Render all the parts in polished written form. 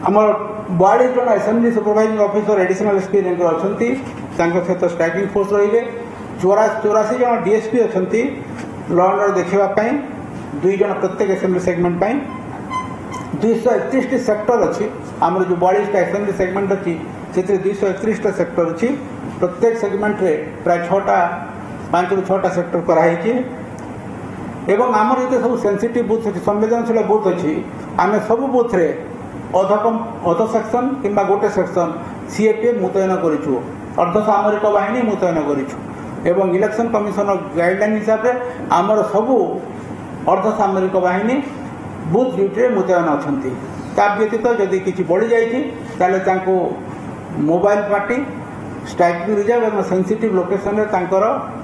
आमर 42 जन assembly supervising officer additional SP अच्छा सहित स्ट्राइकिंग फोर्स रही 84 जन डीएसपी अच्छा लॉ एंड ऑर्डर देखापी 2 जन प्रत्येक असेंबली सेगमेंट 231 सेक्टर अच्छी आमर जो 42 असेंबली सेगमेंट अच्छी से 231 सेक्टर अच्छी प्रत्येक सेगमेंट रे प्राय 5 ରୁ 6टा सेक्टर कराई एवं आमर जो सब सेंसिटिव बूथ अच्छी संवेदनशील बूथ अच्छी आम सब बूथ रे अध सेक्शन किंबा गोटे सेक्शन सीएपीएफ मुतयन करूँ अर्ध सामरिक बाहिनी मुतयन करूँ इलेक्शन कमिशन गाइडलाइन हिसाब से आमर सबू अर्ध सामरिक बाहिनी बूथ ड्यूटी मुतयन अच्छा व्यतीत जदि किसी बढ़ी जाए मोबाइल पार्टी स्ट्राइक रिजर्व और सेंसिटिव लोकेशन रे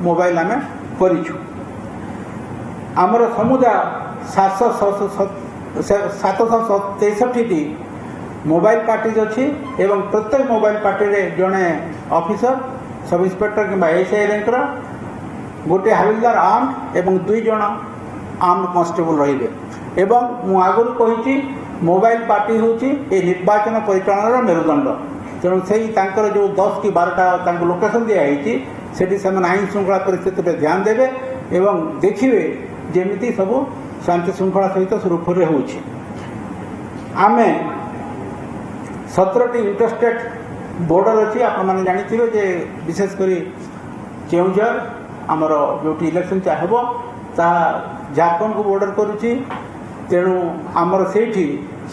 मोबाइल आम करूँ आमर समुदाय 763 मोबाइल पार्टीज अच्छी एवं प्रत्येक मोबाइल पार्टी रे जड़े ऑफिसर सब इंस्पेक्टर कि एएसआई रैंकर गोटे हाविलदार आर्म्ड एवं 2 जन आर्म्ड कांस्टेबल रही मु आगुरी कही मोबाइल पार्टी हूँ ये निर्वाचन परिचालन मेरुदंड तेणु से जो 10 कि 12टा लोकेशन दिखाई से आईन श्रृंखला परिस्थिति में ध्यान देवे एवं देखिए जमी सब शांति श्रृंखला सहित सुरखुरी हो आमे 17टी इंटरस्टेट बॉर्डर अच्छी आपने जानी जे विशेषकर केउझर आमर जो इलेक्शन चाहब ता झारखंड को बॉर्डर करुच्ची तेणु आमर से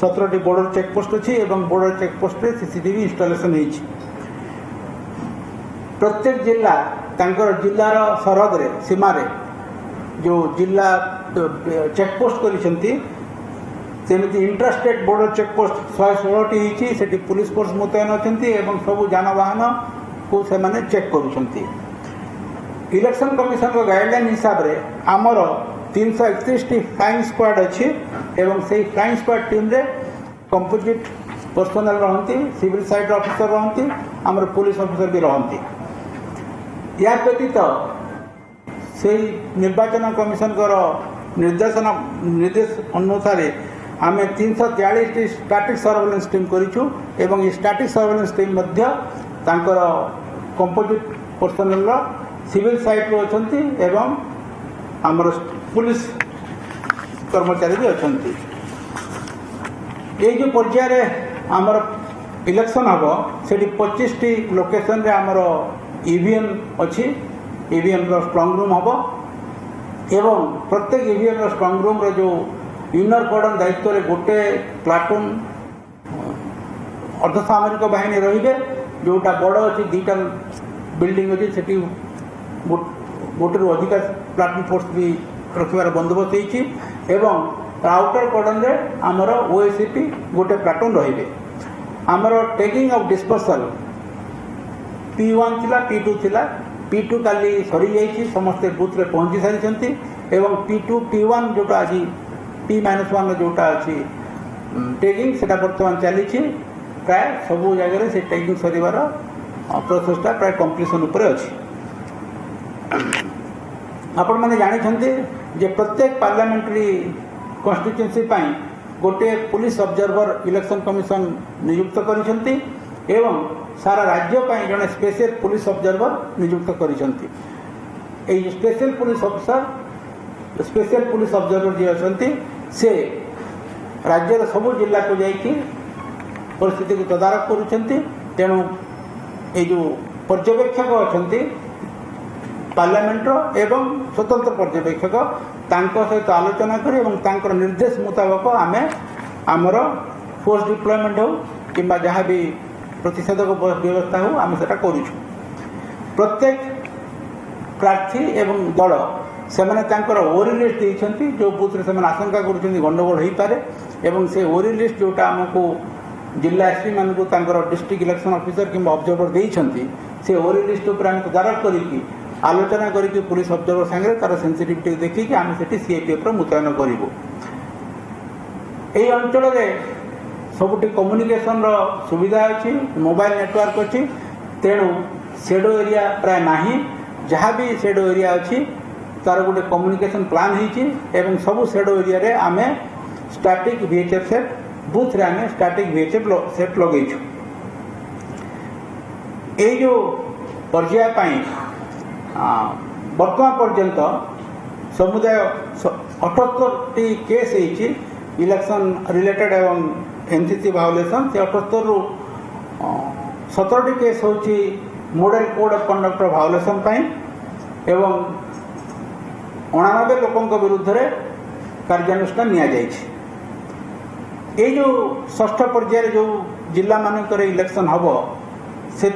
17टी बॉर्डर चेकपोस्ट अच्छी बॉर्डर चेकपोस्ट रे सीसीटीवी इंस्टॉलेशन होती प्रत्येक जिला जिलार सरहद रे सीमा रे जो जिला चेकपोस्ट करिसेंती सेमती इंटरस्टेट बॉर्डर चेकपोस्ट 116टी होती से पुलिस फोर्स मुतयन अच्छी सब जानवाहन को से माने चेक करुछंती इलेक्शन कमिशन गाइडलाइन हिसाब रे आमर 331टी फ्लाइंग स्क्वाड अच्छी एवं से फ्लाइंग स्क्वाड टीम रे कंपोजिट पर्सनल रहती सिविल साइड ऑफिसर रहती आमर पुलिस ऑफिसर भी रहती या व्यतीत से निर्वाचन कमिशन निर्देश अनुसार आम 343 स्टैटिक सर्वेलेंस टीम करूँ एवं static surveillance team composite personal civil site रो अच्छी एवं आमर पुलिस कर्मचारी भी अच्छा ये जो पर्याय आमर इलेक्शन हम से 25टी लोकेशन रे आमर ईवीएम अच्छी ईवीएम स्ट्रंग रूम हम एवं प्रत्येक ईवीएम स्ट्रंग रूम रे जो यूनर कॉर्डन दायित्व रे गोटे प्लाटून अर्धसामरिक बाहिनी रही जोटा बड़ अच्छी 2टा बिल्डिंग अच्छी से गोटे रू अधिक प्लाटून फोर्स भी रखार बंदोबस्त होती आउटर कॉर्डन रे आमर ओएससीपी गोटे प्लाटून रही आमर टेकिंग ऑफ डिस्पर्सल P1 थिला P2 थिला P2 काली सरी जाइए समस्ते बूथ रे पहुँची सारी P2 P1 जोटा आज P-1 जोटा अच्छी टेगिंग से बर्तमान चली प्राय सबू जगह से टेगिंग सर प्रोसेसटा प्राय कंप्लीशन उपर अच्छी आपण मैंने जानी जे प्रत्येक पार्लियामेंट्री कन्स्टिट्यूएंसी गोटे पुलिस ऑब्जर्वर इलेक्शन कमिशन नियुक्त करिसेंती एवं सारा राज्य पर जड़े स्पेशल पुलिस ऑब्जर्वर नियुक्त करिसेंती special police officer special police observer जी अच्छा से राज्यर सबू जिला को जाइए परिस्थिति को तदारख करुँच तेणु ये जो पर्यवेक्षक अच्छा पार्लियामेंटर एवं स्वतंत्र पर्यवेक्षक सहित आलोचना कर निर्देश मुताबक आम आमर फोर्स डिप्लॉयमेंट हो कि जहाँ भी प्रतिषेधक व्यवस्था हो आम से करूँ प्रत्येक प्रार्थी एवं दल से ओरी लिस्ट देती जो बूथ से आशंका कर गंडगोल हो पारे एवं से ओरी लिस्ट जोटा आमको जिला एसपी मान डिस्ट्रिक्ट इलेक्शन ऑफिसर कि ऑब्जर्वर देती से ओरी लिस्ट तदारख करके आलोचना करके पुलिस ऑब्जर्वर सांगे तार सेंसिटिविटी देखिए आम से सीएपीएफ मुतयन करूँ यही अंचल सबुठी कम्युनिकेशन सुविधा अच्छी मोबाइल नेटवर्क अच्छी तेणु शेडो एरिया प्राय नहीं जहाँ भी शेडो एरिया अच्छी तार गोटे कम्युनिकेशन प्लान होती सबू शेडो एरिया रे आमे स्टैटिक VHF सेट बुथ रे आम स्टैटिक वीएचएफ सेट लगेचु ये जो पर्याय वर्तमान पर्यंत समुदाय 78 केस इलेक्शन रिलेटेड एवं एनसीसी वायोलेशन से 78 रु 17 केस होची model code of conduct violation एवं 89 लोकों विरुद्ध रे कार्यानुष्ठान निया जायछि। ये जो षष्ठ पर्यायर जो जिला मानकर इलेक्शन हम से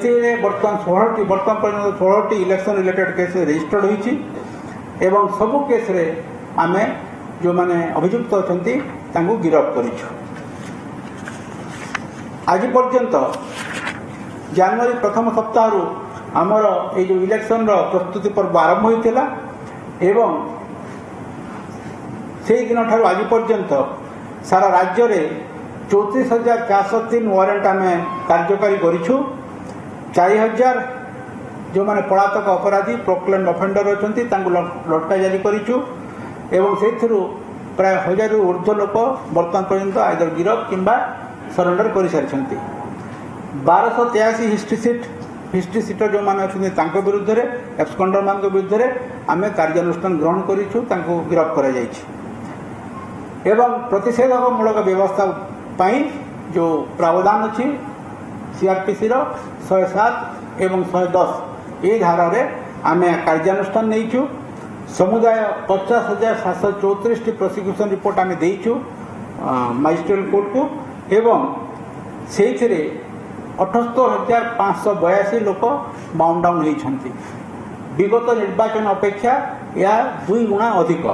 बर्तमान 16 बर्तमान पर्यटन 16 इलेक्शन रिलेटेड केस रजिस्टर्ड होती एवं सबु केस रे आमे जो माने अभियुक्त अछंती तांको गिरफ्त करिछु। आज पर्यंत जनवरी प्रथम सप्ताह आमर ये जो इलेक्शन रो प्रस्तुति पर्व आरंभ होइतिला एवं से दिन ठारू आज पर्यंत सारा राज्य रे 34,403 वारंट आम कार्यकारी करिछु। 4,000 जो माने पलातक अपराधी प्रोक्लेम्ड ऑफेंडर अछंती तांको लटका जारी करिछु एवं सेथिरु प्राय 1000 रु ऊर्ध्व लोक वर्तमान पर्यंत आइदर गिरफ किंबा सरेंडर कर सारी। 1283 हिस्ट्री सीटर जो माने अछंती तांको विरुद्ध रे एब्सकॉन्डर मान विरुद्ध रे आमे कार्यानुष्ठान ग्रहण करिछु तांको गिरफ करा जायछि एवं प्रतिषेधक मूलक व्यवस्था पाई जो प्रावधान अच्छी सीआरपीसी 107 एवं 110 ये धारा रे आमे कार्यानुष्ठान नहींचु। समुदाय 50,734 प्रोसिक्यूशन रिपोर्ट आमे देइचु मजिस्ट्रेट कोर्ट को एवं से 78,582 लोक बाउंड डाउन होती विगत निर्वाचन अपेक्षा या 2 गुणा अधिक।